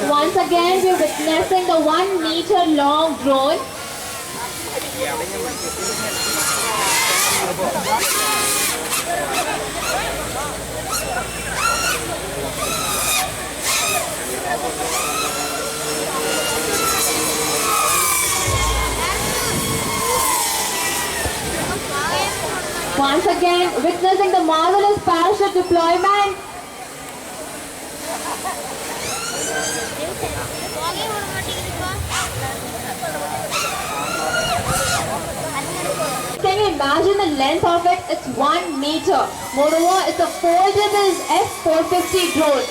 Once again, we're witnessing the 1 meter long drone. Once again, witnessing the marvelous parachute deployment. Can you imagine the length of it? It's 1 meter. Moreover, it's a foldable F-450 drone.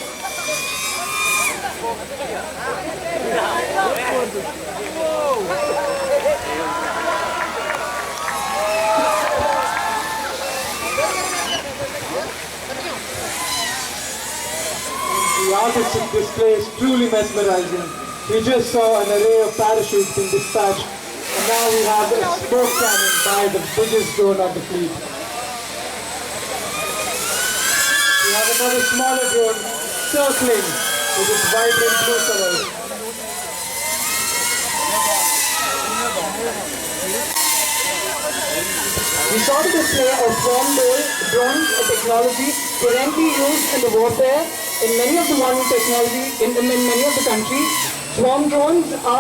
The artistic display is truly mesmerizing. We just saw an array of parachutes being dispatched, and now we have a smoke cannon by the biggest drone on the fleet. We have another smaller drone circling with its vibrant blue colors. We saw the display of swarm-made drones technology currently used in the warfare in many of the countries. Swarm drones are